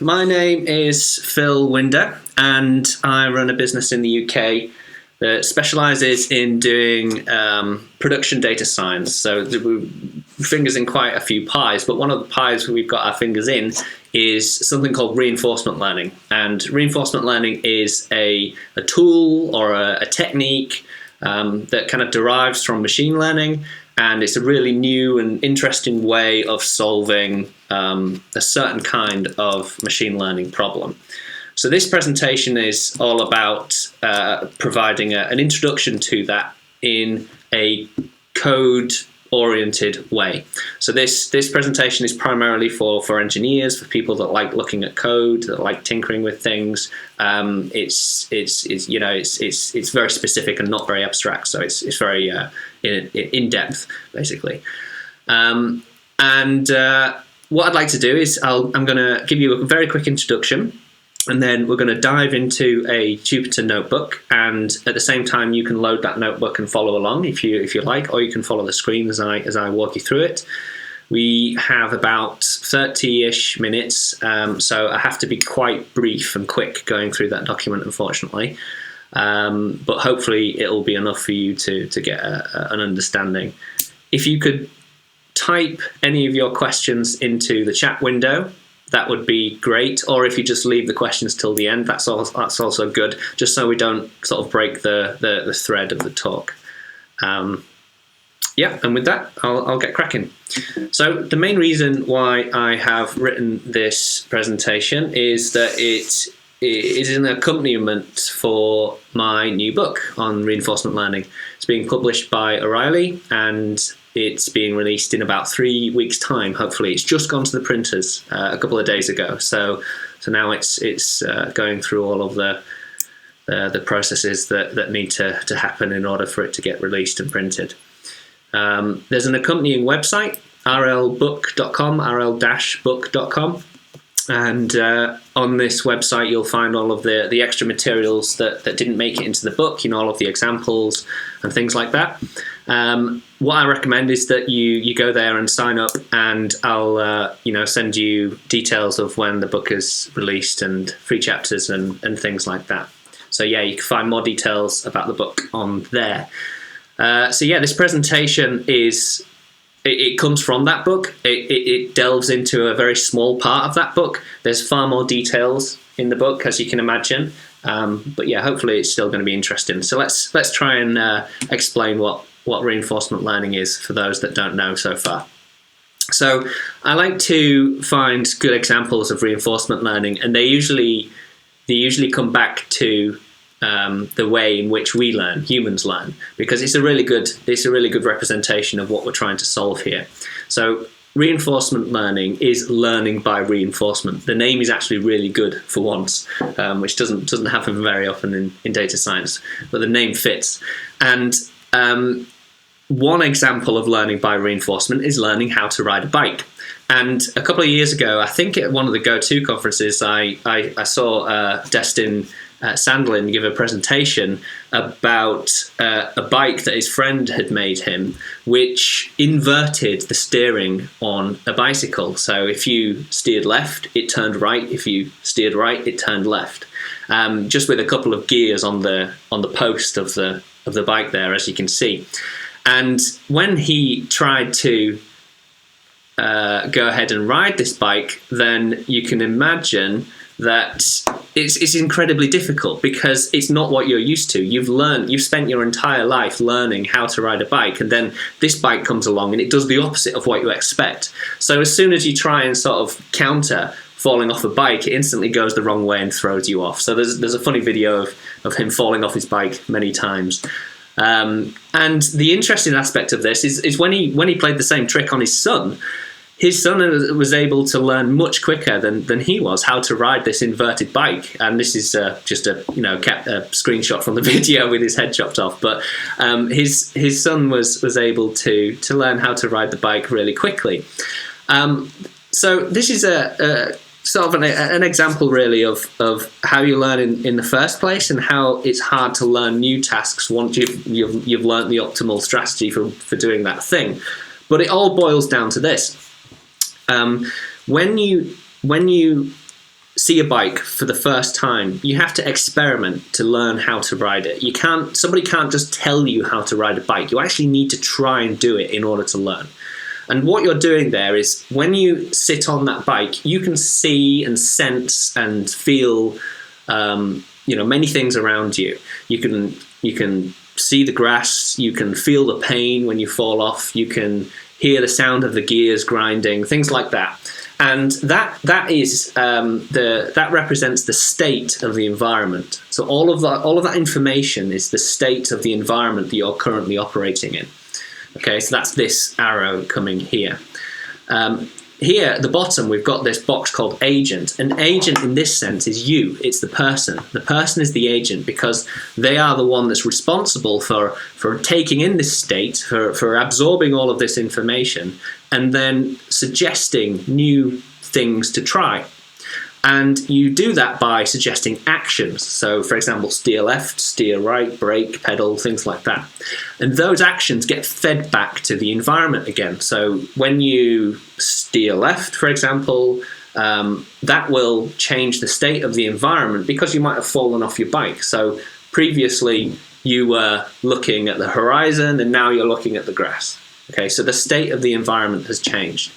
my name is Phil Winder, and I run a business in the UK that specialises in doing production data science. So we're fingers in quite a few pies, but one of the pies we've got our fingers in is something called reinforcement learning. And reinforcement learning is a tool or a technique that kind of derives from machine learning, and it's a really new and interesting way of solving a certain kind of machine learning problem. So this presentation is all about providing an introduction to that in a code-oriented way. So this presentation is primarily for engineers, for people that like looking at code, that like tinkering with things. It's very specific and not very abstract. So it's very in depth, basically. What I'd like to do is I'm going to give you a very quick introduction. And then we're going to dive into a Jupyter notebook, and at the same time you can load that notebook and follow along if you like, or you can follow the screen as I walk you through it. We have about 30-ish minutes, so I have to be quite brief and quick going through that document, unfortunately. But hopefully it'll be enough for you to get an understanding. If you could type any of your questions into the chat window, that would be great. Or if you just leave the questions till the end, that's also good, just so we don't sort of break the thread of the talk. And with that, I'll get cracking. So the main reason why I have written this presentation is that it is an accompaniment for my new book on reinforcement learning. It's being published by O'Reilly, and it's being released in about 3 weeks' time, hopefully. It's just gone to the printers a couple of days ago. So now it's going through all of the processes that need to happen in order for it to get released and printed. There's an accompanying website, rlbook.com, rl-book.com. And on this website, you'll find all of the extra materials that didn't make it into the book, all of the examples and things like that. What I recommend is that you go there and sign up, and I'll send you details of when the book is released and free chapters and things like that. So yeah, you can find more details about the book on there. This presentation it comes from that book. It delves into a very small part of that book. There's far more details in the book, as you can imagine. But yeah, hopefully it's still going to be interesting. So let's try and explain what reinforcement learning is for those that don't know so far. So I like to find good examples of reinforcement learning, and they usually come back to the way in which we learn, humans learn, because it's a really good representation of what we're trying to solve here. So reinforcement learning is learning by reinforcement. The name is actually really good for once, which doesn't happen very often in data science, but the name fits. And one example of learning by reinforcement is learning how to ride a bike. And a couple of years ago, I think at one of the Go-To conferences, I saw Destin Sandlin give a presentation about a bike that his friend had made him, which inverted the steering on a bicycle. So if you steered left, it turned right. If you steered right, it turned left. Just with a couple of gears on the post of the bike there, as you can see. And when he tried to go ahead and ride this bike, then you can imagine that it's incredibly difficult, because it's not what you're used to. You've spent your entire life learning how to ride a bike, and then this bike comes along and it does the opposite of what you expect. So as soon as you try and sort of counter falling off a bike, it instantly goes the wrong way and throws you off. So there's a funny video of him falling off his bike many times. And the interesting aspect of this is when he played the same trick on his son was able to learn much quicker than he was how to ride this inverted bike. And this is just a screenshot from the video with his head chopped off. But his son was able to learn how to ride the bike really quickly. So this is a sort of an example really of how you learn in the first place, and how it's hard to learn new tasks once you've learned the optimal strategy for doing that thing. But it all boils down to this. When you see a bike for the first time, you have to experiment to learn how to ride it. Somebody can't just tell you how to ride a bike. You actually need to try and do it in order to learn. And what you're doing there is when you sit on that bike, you can see and sense and feel, many things around you. You can see the grass. You can feel the pain when you fall off. You can hear the sound of the gears grinding, things like that. And that represents the state of the environment. So all of that information is the state of the environment that you're currently operating in. Okay, so that's this arrow coming here. Here at the bottom, we've got this box called agent. An agent in this sense is you. It's the person. The person is the agent because they are the one that's responsible for taking in this state, for absorbing all of this information, and then suggesting new things to try. And you do that by suggesting actions. So, for example, steer left, steer right, brake, pedal, things like that. And those actions get fed back to the environment again. So when you steer left, for example, that will change the state of the environment because you might have fallen off your bike. So previously you were looking at the horizon and now you're looking at the grass. Okay, so the state of the environment has changed.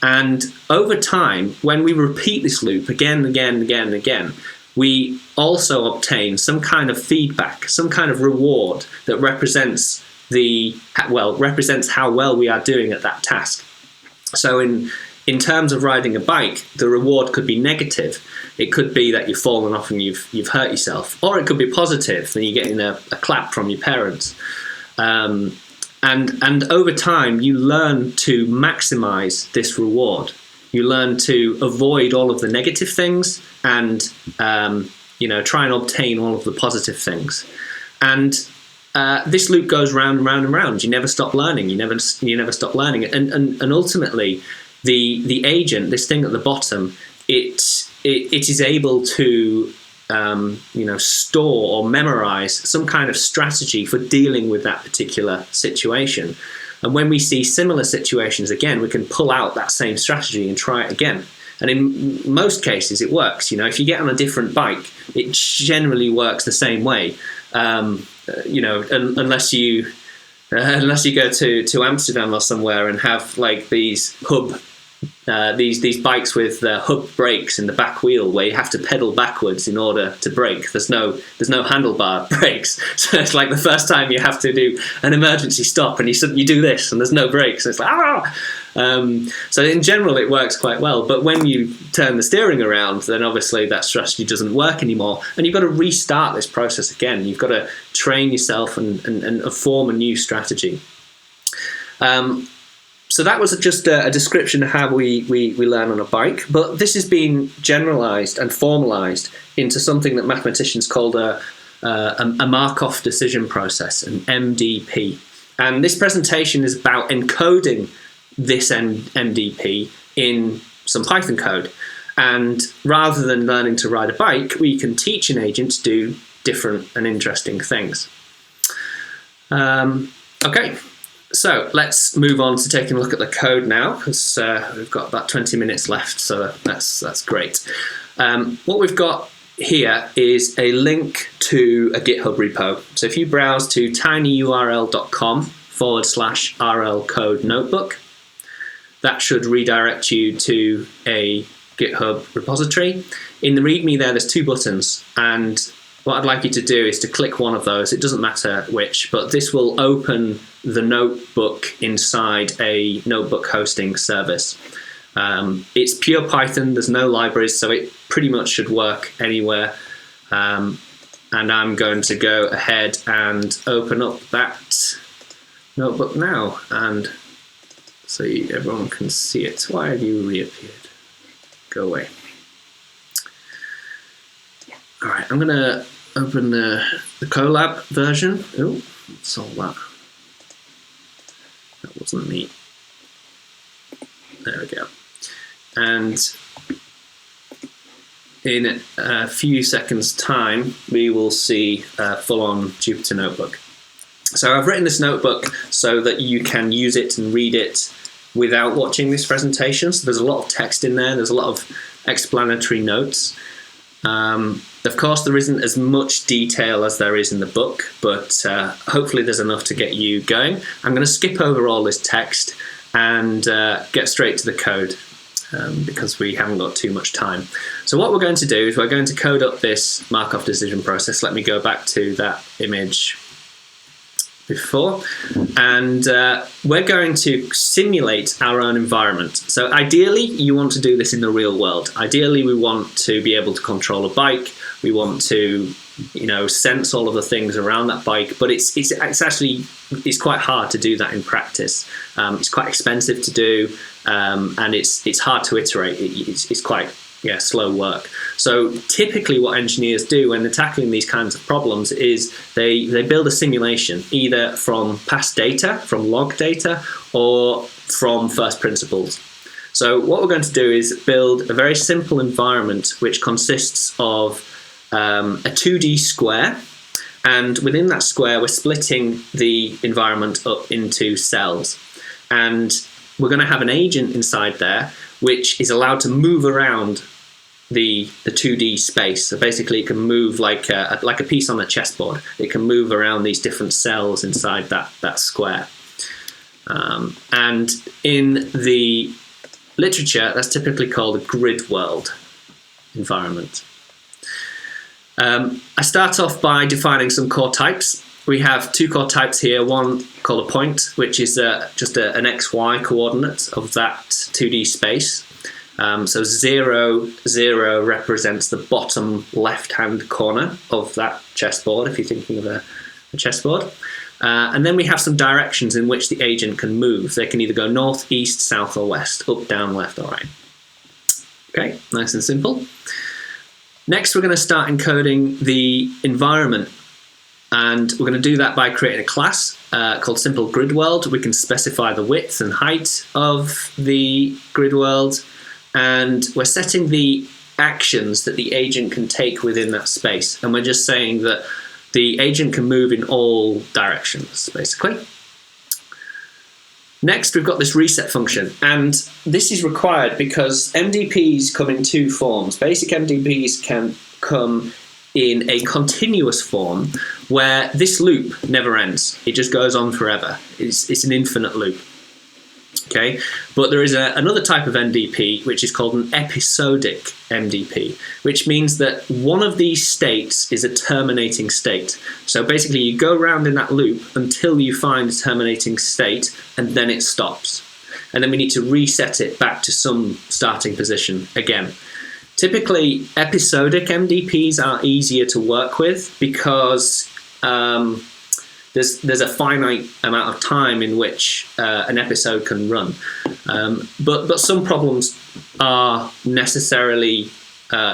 And over time, when we repeat this loop again, we also obtain some kind of feedback, some kind of reward that represents how well we are doing at that task. So in terms of riding a bike, the reward could be negative. It could be that you've fallen off and you've hurt yourself, or it could be positive, and you're getting a clap from your parents. And over time, you learn to maximize this reward. You learn to avoid all of the negative things and try and obtain all of the positive things. And this loop goes round and round and round. You never stop learning. You never stop learning. And ultimately, the agent, this thing at the bottom, it is able to store or memorize some kind of strategy for dealing with that particular situation. And when we see similar situations again, we can pull out that same strategy and try it again. And in most cases, it works. If you get on a different bike, it generally works the same way. Unless you go to Amsterdam or somewhere and have like these these bikes with hub brakes in the back wheel where you have to pedal backwards in order to brake. There's no handlebar brakes, so it's like the first time you have to do an emergency stop and you do this and there's no brakes. And it's like so in general it works quite well, but when you turn the steering around, then obviously that strategy doesn't work anymore, and you've got to restart this process again. You've got to train yourself and form a new strategy. So that was just a description of how we learn on a bike, but this has been generalized and formalized into something that mathematicians called a Markov decision process, an MDP. And this presentation is about encoding this MDP in some Python code. And rather than learning to ride a bike, we can teach an agent to do different and interesting things. Okay. So let's move on to taking a look at the code now, because we've got about 20 minutes left, so that's great. What we've got here is a link to a GitHub repo. So if you browse to tinyurl.com/RL code notebook, that should redirect you to a GitHub repository. In the README there's two buttons, and what I'd like you to do is to click one of those. It doesn't matter which, but this will open the notebook inside a notebook hosting service. It's pure Python, there's no libraries, so it pretty much should work anywhere. And I'm going to go ahead and open up that notebook now, and so everyone can see it. Why have you reappeared? Go away. All right, I'm going to open the Colab version. Oh, what's all that? That wasn't me. There we go. And in a few seconds' time, we will see a full-on Jupyter notebook. So I've written this notebook so that you can use it and read it without watching this presentation. So there's a lot of text in there. There's a lot of explanatory notes. Of course, there isn't as much detail as there is in the book, but hopefully there's enough to get you going. I'm going to skip over all this text and get straight to the code because we haven't got too much time. So what we're going to do is we're going to code up this Markov decision process. Let me go back to that image before, and we're going to simulate our own environment. So ideally you want to do this in the real world. Ideally we want to be able to control a bike. We want to, you know, sense all of the things around that bike, but it's quite hard to do that in practice. It's quite expensive to do, and it's hard to iterate. It's quite slow work. So typically what engineers do when they're tackling these kinds of problems is they build a simulation either from past data, from log data, or from first principles. So what we're going to do is build a very simple environment which consists of a 2D square, and within that square we're splitting the environment up into cells, and we're going to have an agent inside there which is allowed to move around the 2D space. So basically it can move like a piece on a chessboard. It can move around these different cells inside that square. And in the literature, that's typically called a GridWorld environment. I start off by defining some core types. We have two core types here, one called a point, which is just an XY coordinate of that 2D space. So 0, 0 represents the bottom left-hand corner of that chessboard, if you're thinking of a chessboard. And then we have some directions in which the agent can move. They can either go north, east, south, or west, up, down, left, or right. Okay, nice and simple. Next, we're going to start encoding the environment. And we're going to do that by creating a class called simple GridWorld. We can specify the width and height of the GridWorld. And we're setting the actions that the agent can take within that space. And we're just saying that the agent can move in all directions, basically. Next, we've got this reset function. And this is required because MDPs come in two forms. Basic MDPs can come in a continuous form where this loop never ends. It just goes on forever. It's an infinite loop. Okay, but there is another type of MDP which is called an episodic MDP, which means that one of these states is a terminating state. So basically you go around in that loop until you find a terminating state, and then it stops. And then we need to reset it back to some starting position again. Typically episodic MDPs are easier to work with because there's a finite amount of time in which an episode can run. But some problems are necessarily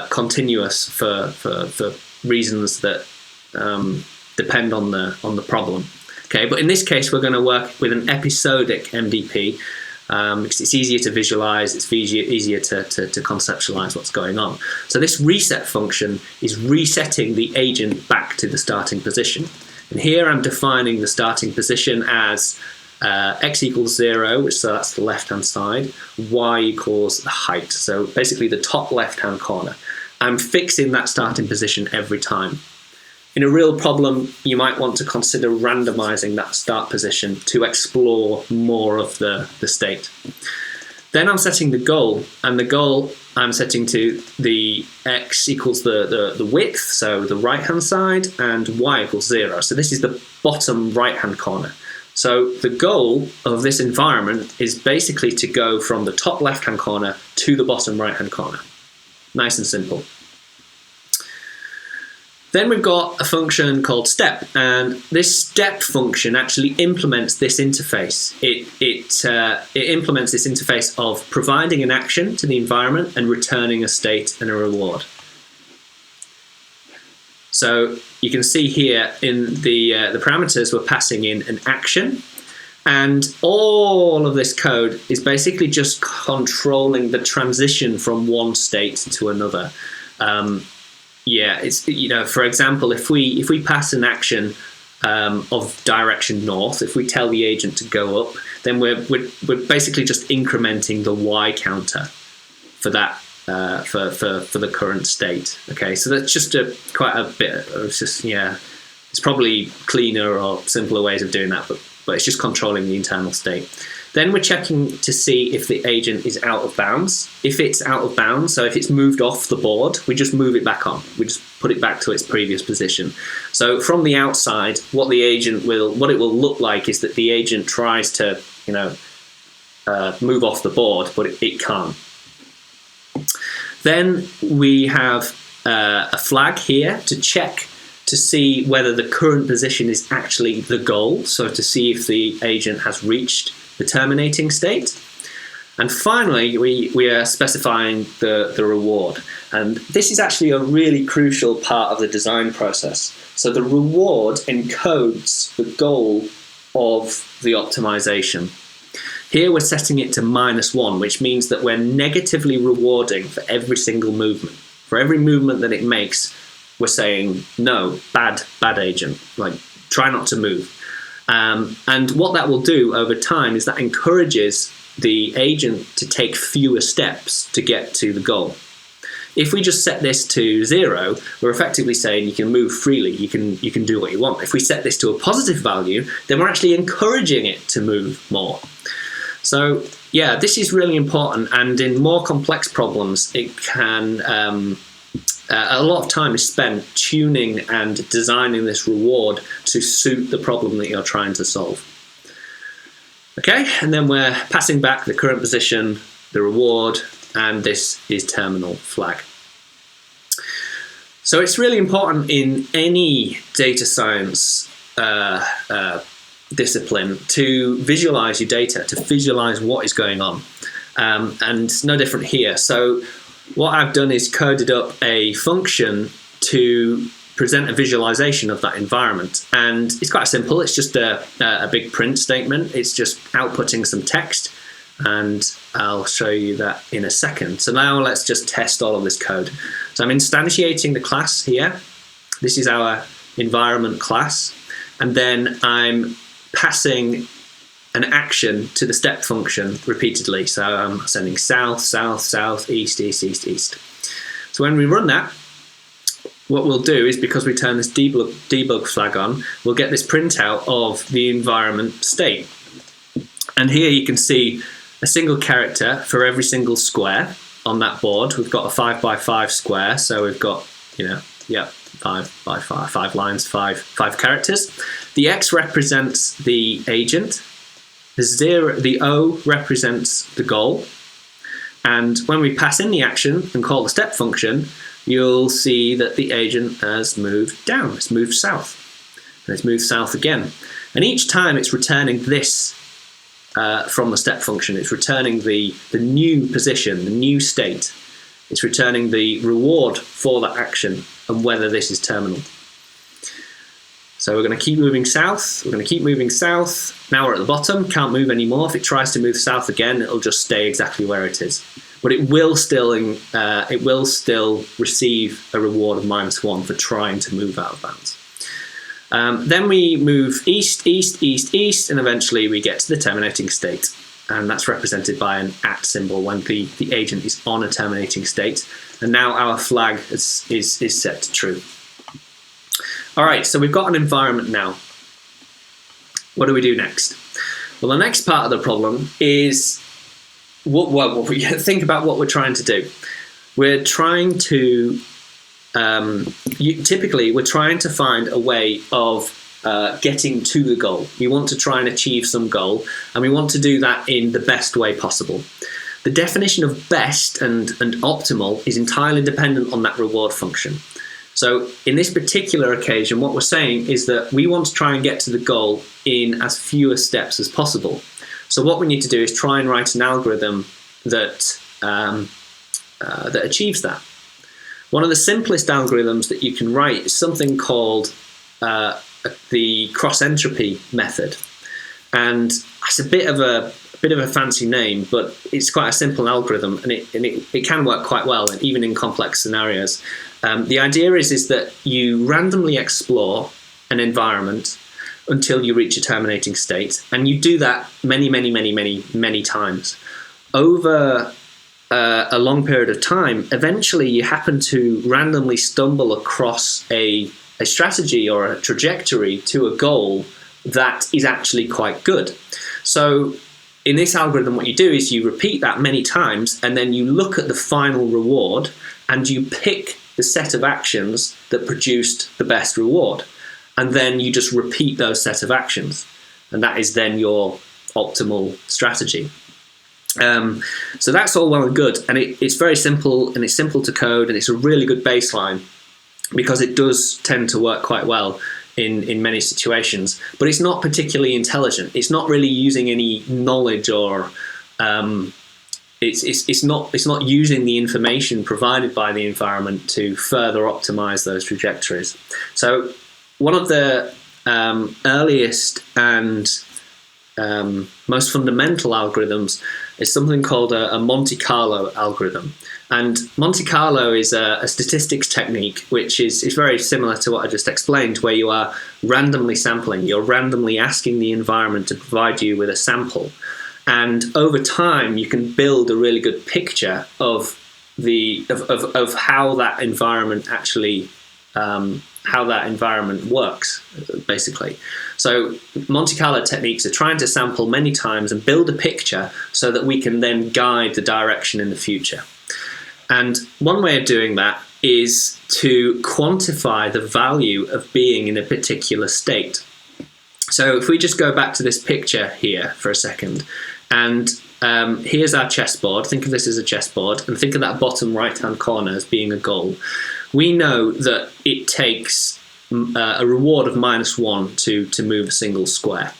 continuous for reasons that depend on the problem. Okay, but in this case we're going to work with an episodic MDP because it's easier to visualize, it's easier to conceptualize what's going on. So this reset function is resetting the agent back to the starting position. And here I'm defining the starting position as x equals 0, so that's the left-hand side, y equals the height, so basically the top left-hand corner. I'm fixing that starting position every time. In a real problem, you might want to consider randomizing that start position to explore more of the state. Then I'm setting the goal, and the goal I'm setting to the x equals the width, so the right-hand side, and y equals 0. So this is the bottom right-hand corner. So the goal of this environment is basically to go from the top left-hand corner to the bottom right-hand corner. Nice and simple. Then we've got a function called step, and this step function actually implements this interface. It implements this interface of providing an action to the environment and returning a state and a reward. So you can see here in the parameters we're passing in an action, and all of this code is basically just controlling the transition from one state to another. It's, you know, for example, if we pass an action of direction north, if we tell the agent to go up, then we're basically just incrementing the y counter for that for the current state. Okay, so that's just quite a bit. It's just it's probably cleaner or simpler ways of doing that, but it's just controlling the internal state. Then we're checking to see if the agent is out of bounds. If it's out of bounds, so if it's moved off the board, we just move it back on. We just put it back to its previous position. So from the outside, what it will look like is that the agent tries to, move off the board, but it can't. Then we have a flag here to check to see whether the current position is actually the goal. So to see if the agent has reached the terminating state. And finally, we are specifying the reward. And this is actually a really crucial part of the design process. So the reward encodes the goal of the optimization. Here we're setting it to -1, which means that we're negatively rewarding for every single movement. For every movement that it makes, we're saying, no, bad agent, like try not to move. And what that will do over time is that encourages the agent to take fewer steps to get to the goal. If we just set this to 0, we're effectively saying you can move freely, you can do what you want. If we set this to a positive value, then we're actually encouraging it to move more. So yeah, this is really important, and in more complex problems, it can a lot of time is spent tuning and designing this reward to suit the problem that you're trying to solve. Okay, and then we're passing back the current position, the reward, and this is terminal flag. So it's really important in any data science discipline to visualize your data, to visualize what is going on. And it's no different here. So what I've done is coded up a function to present a visualization of that environment. And it's quite simple. It's just a big print statement. It's just outputting some text. And I'll show you that in a second. So now let's just test all of this code. So I'm instantiating the class here. This is our environment class. And then I'm passing an action to the step function repeatedly. So I'm sending south, south, south, east, east, east, east. So when we run that, what we'll do is, because we turn this debug flag on, we'll get this printout of the environment state. And here you can see a single character for every single square on that board. We've got a 5 by 5 square, so we've got, 5 by 5 lines, five characters. The X represents the agent. The O represents the goal. And when we pass in the action and call the step function, you'll see that the agent has moved down. It's moved south. And it's moved south again. And each time it's returning this from the step function. It's returning the new position, the new state. It's returning the reward for that action and whether this is terminal. So we're going to keep moving south. We're going to keep moving south. Now we're at the bottom, can't move anymore. If it tries to move south again, it'll just stay exactly where it is. But it will still receive a reward of -1 for trying to move out of bounds. Then we move east, east, east, east, and eventually we get to the terminating state. And that's represented by an @ symbol when the agent is on a terminating state. And now our flag is set to true. All right, so we've got an environment now. What do we do next? Well, the next part of the problem is think about what we're trying to do. We're trying to typically we're trying to find a way of getting to the goal. We want to try and achieve some goal, and we want to do that in the best way possible. The definition of best and optimal is entirely dependent on that reward function. So in this particular occasion, what we're saying is that we want to try and get to the goal in as fewer steps as possible. So what we need to do is try and write an algorithm that achieves that. One of the simplest algorithms that you can write is something called the cross-entropy method. And it's a bit of a fancy name, but it's quite a simple algorithm, and it can work quite well, even in complex scenarios. The idea is that you randomly explore an environment until you reach a terminating state, and you do that many times. Over a long period of time, eventually you happen to randomly stumble across a strategy or a trajectory to a goal that is actually quite good. So in this algorithm, what you do is you repeat that many times, and then you look at the final reward and you pick the set of actions that produced the best reward. And then you just repeat those set of actions. And that is then your optimal strategy. So that's all well and good. And it's very simple, and it's simple to code, and it's a really good baseline because it does tend to work quite well in many situations. But it's not particularly intelligent. It's not really using any knowledge, or it's not using the information provided by the environment to further optimize those trajectories. So one of the earliest and most fundamental algorithms is something called a Monte Carlo algorithm. And Monte Carlo is a statistics technique which is very similar to what I just explained, where you are randomly sampling. You're randomly asking the environment to provide you with a sample. And over time, you can build a really good picture of how that environment actually how that environment works, basically. So Monte Carlo techniques are trying to sample many times and build a picture so that we can then guide the direction in the future. And one way of doing that is to quantify the value of being in a particular state. So if we just go back to this picture here for a second, and here's our chessboard. Think of this as a chessboard, and think of that bottom right-hand corner as being a goal. We know that it takes a reward of -1 to move a single square.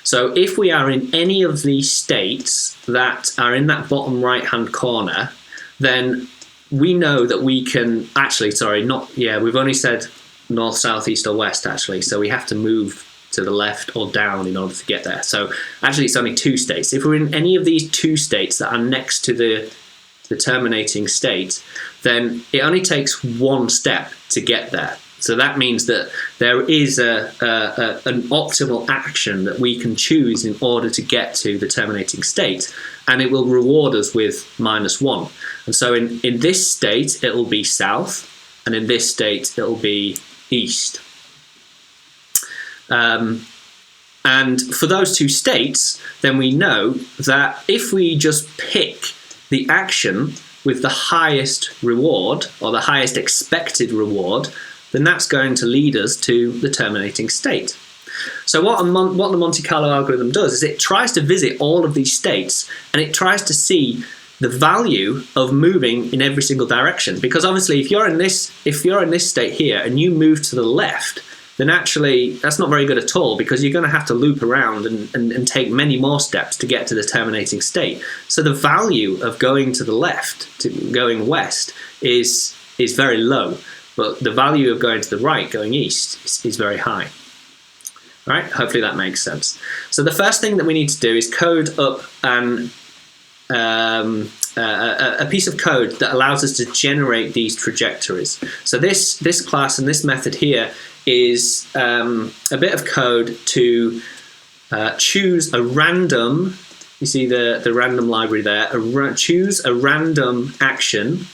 So if we are in any of these states that are in that bottom right-hand corner, then we know that we can we've only said north, south, east, or west, actually. So we have to move to the left or down in order to get there. So actually it's only 2 states. If we're in any of these 2 states that are next to the terminating state, then it only takes 1 step to get there. So that means that there is an optimal action that we can choose in order to get to the terminating state, and it will reward us with -1. And so in this state, it will be south, and in this state, it will be east. And for those 2 states, then we know that if we just pick the action with the highest reward, or the highest expected reward, then that's going to lead us to the terminating state. So what the Monte Carlo algorithm does is it tries to visit all of these states, and it tries to see the value of moving in every single direction. Because obviously, if you're in this state here and you move to the left, then actually that's not very good at all, because you're going to have to loop around and take many more steps to get to the terminating state. So the value of going to the left, to going west, is very low, but the value of going to the right, going east, is very high. All right, hopefully that makes sense. So the first thing that we need to do is code up a piece of code that allows us to generate these trajectories. So this class and this method here is a bit of code to choose a random, you see the random library there, choose a random action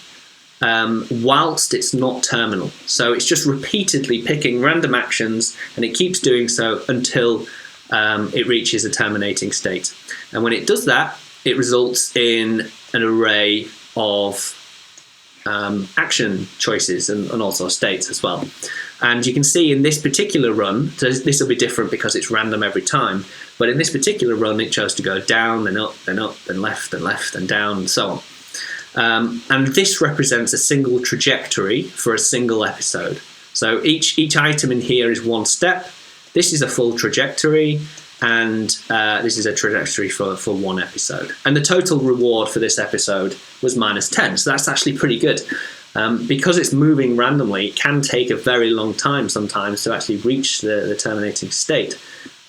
whilst it's not terminal. So it's just repeatedly picking random actions, and it keeps doing so until it reaches a terminating state. And when it does that, it results in an array of action choices and also states as well. And you can see in this particular run, so this will be different because it's random every time, but in this particular run it chose to go down, then up, then left, and down, and so on. And this represents a single trajectory for a single episode. So each item in here is 1 step. This is a full trajectory, and this is a trajectory for 1 episode. And the total reward for this episode was -10, so that's actually pretty good. Because it's moving randomly, it can take a very long time sometimes to actually reach the terminating state.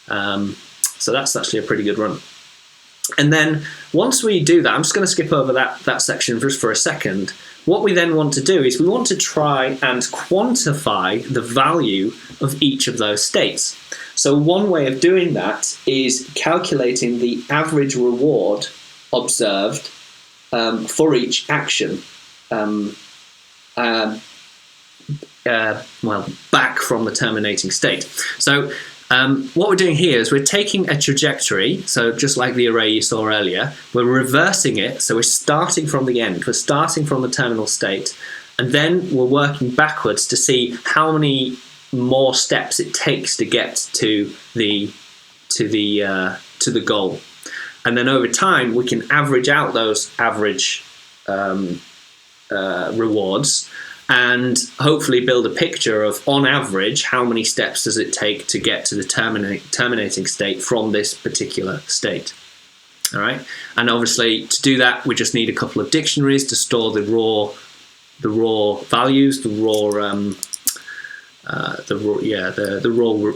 So that's actually a pretty good run. And then once we do that, I'm just going to skip over that section just for a second. What we then want to do is we want to try and quantify the value of each of those states. So one way of doing that is calculating the average reward observed for each action, back from the terminating state. So what we're doing here is we're taking a trajectory, so just like the array you saw earlier, we're reversing it, so we're starting from the end, we're starting from the terminal state, and then we're working backwards to see how many more steps it takes to get to the goal. And then over time, we can average out those average rewards and hopefully build a picture of, on average, how many steps does it take to get to the terminating state from this particular state. All right, and obviously to do that, we just need a couple of dictionaries to store the raw values, the raw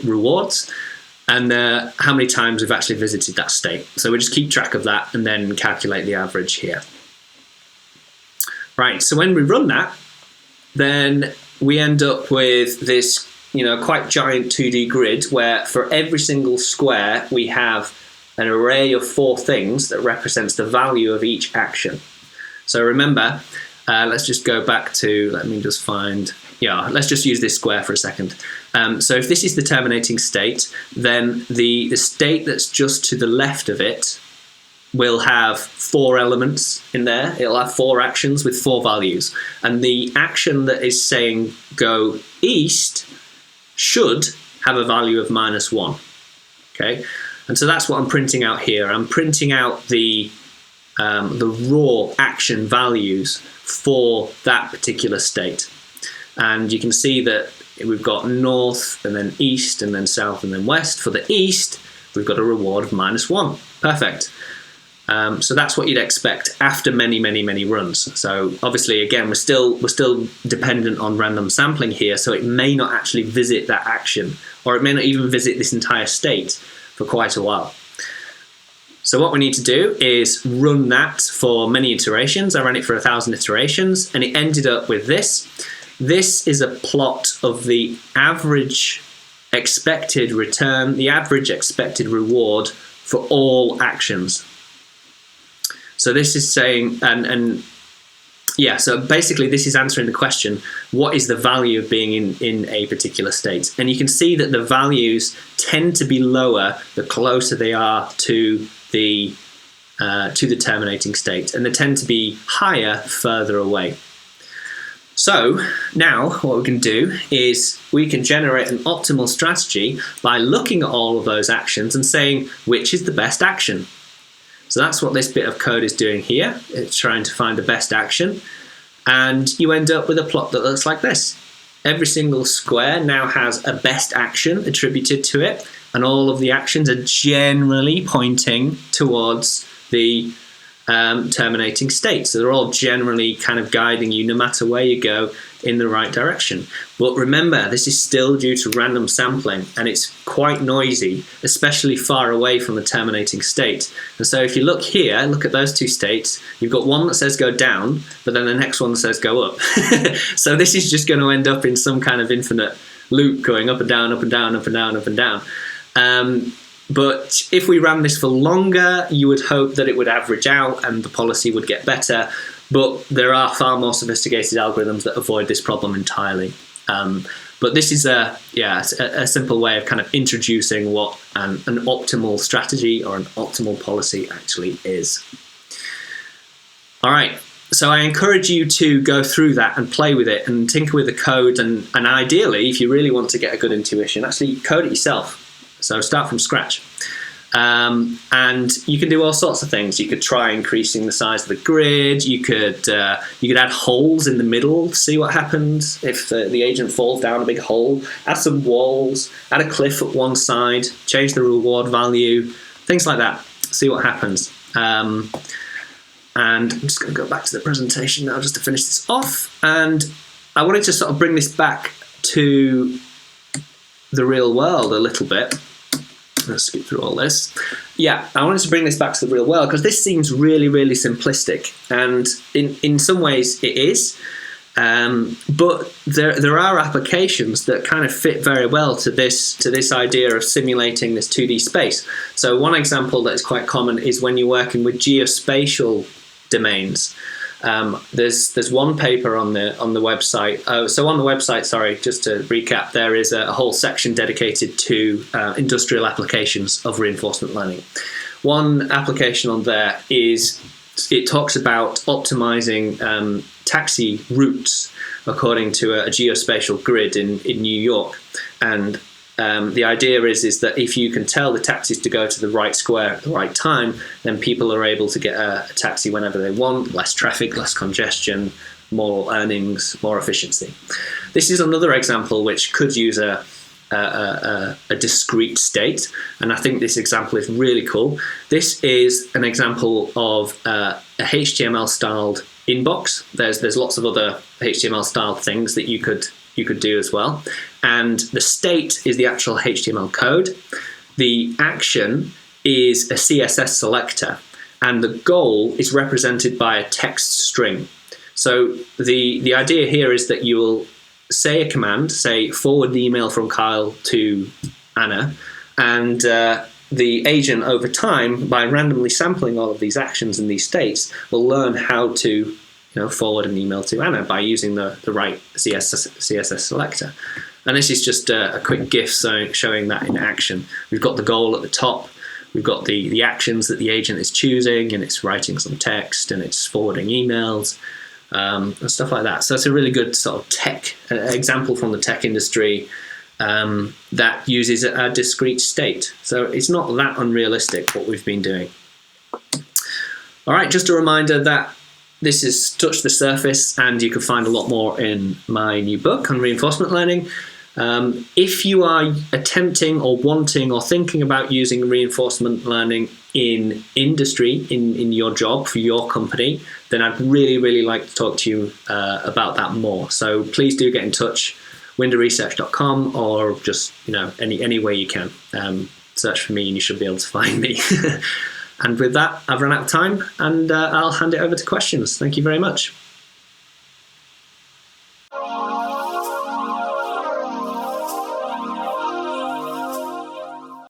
rewards, and how many times we've actually visited that state. So we just keep track of that and then calculate the average here. Right, so when we run that, then we end up with this, quite giant 2D grid where for every single square we have an array of 4 things that represents the value of each action. So remember, let's just go back to, let's just use this square for a second. So if this is the terminating state, then the state that's just to the left of it will have 4 elements in there. It'll have 4 actions with 4 values. And the action that is saying go east should have a value of -1. Okay? And so that's what I'm printing out here. I'm printing out the raw action values for that particular state. And you can see that we've got north and then east and then south and then west. For the east, we've got a reward of -1. Perfect. So that's what you'd expect after many, many, many runs. So obviously, again, we're still dependent on random sampling here, so it may not actually visit that action, or it may not even visit this entire state for quite a while. So what we need to do is run that for many iterations. I ran it for 1,000 iterations, and it ended up with this. This is a plot of the average expected return, the average expected reward for all actions. So this is saying, so basically this is answering the question, what is the value of being in a particular state? And you can see that the values tend to be lower the closer they are to the terminating state, and they tend to be higher further away. So now what we can do is we can generate an optimal strategy by looking at all of those actions and saying which is the best action. So that's what this bit of code is doing here. It's trying to find the best action, and you end up with a plot that looks like this. Every single square now has a best action attributed to it, and all of the actions are generally pointing towards the terminating state. So they're all generally kind of guiding you, no matter where you go, in the right direction. But remember, this is still due to random sampling, and it's quite noisy, especially far away from the terminating state. And so if you look here, look at those 2 states, you've got one that says go down, but then the next one says go up. So this is just going to end up in some kind of infinite loop going up and down, up and down, up and down, up and down. But if we ran this for longer, you would hope that it would average out and the policy would get better. But there are far more sophisticated algorithms that avoid this problem entirely. But this is a simple way of kind of introducing what an optimal strategy or an optimal policy actually is. All right. So I encourage you to go through that and play with it and tinker with the code, and ideally, if you really want to get a good intuition, actually code it yourself. So start from scratch. And you can do all sorts of things. You could try increasing the size of the grid. You could add holes in the middle, see what happens if the agent falls down a big hole. Add some walls, add a cliff at one side, change the reward value, things like that. See what happens. And I'm just going to go back to the presentation now just to finish this off. And I wanted to sort of bring this back to the real world a little bit. Let's skip through all this. Yeah, I wanted to bring this back to the real world because this seems really, really simplistic, and in some ways it is. But there are applications that kind of fit very well to this idea of simulating this 2D space. So one example that is quite common is when you're working with geospatial domains. There's one paper on the website. So on the website, sorry, just to recap, there is a whole section dedicated to industrial applications of reinforcement learning. One application on there is, it talks about optimizing taxi routes according to a geospatial grid in New York. And the idea is that if you can tell the taxis to go to the right square at the right time, then people are able to get a taxi whenever they want, less traffic, less congestion, more earnings, more efficiency. This is another example which could use a discrete state, and I think this example is really cool. This is an example of a HTML styled inbox. There's lots of other HTML styled things that you could do as well, and the state is the actual HTML code. The action is a CSS selector, and the goal is represented by a text string. So the idea here is that you will say a command, say forward the email from Kyle to Anna, and the agent over time, by randomly sampling all of these actions and these states, will learn how to forward an email to Anna by using the right CSS selector. And this is just a quick GIF showing that in action. We've got the goal at the top, we've got the actions that the agent is choosing, and it's writing some text, and it's forwarding emails, and stuff like that. So it's a really good sort of tech example from the tech industry that uses a discrete state. So it's not that unrealistic what we've been doing. All right, just a reminder that this has touched the surface, and you can find a lot more in my new book on reinforcement learning. If you are attempting or wanting or thinking about using reinforcement learning in industry, in your job, for your company, then I'd really like to talk to you about that more. So please do get in touch, winderresearch.com, or just any way you can. Search for me and you should be able to find me. And with that, I've run out of time, and I'll hand it over to questions. Thank you very much.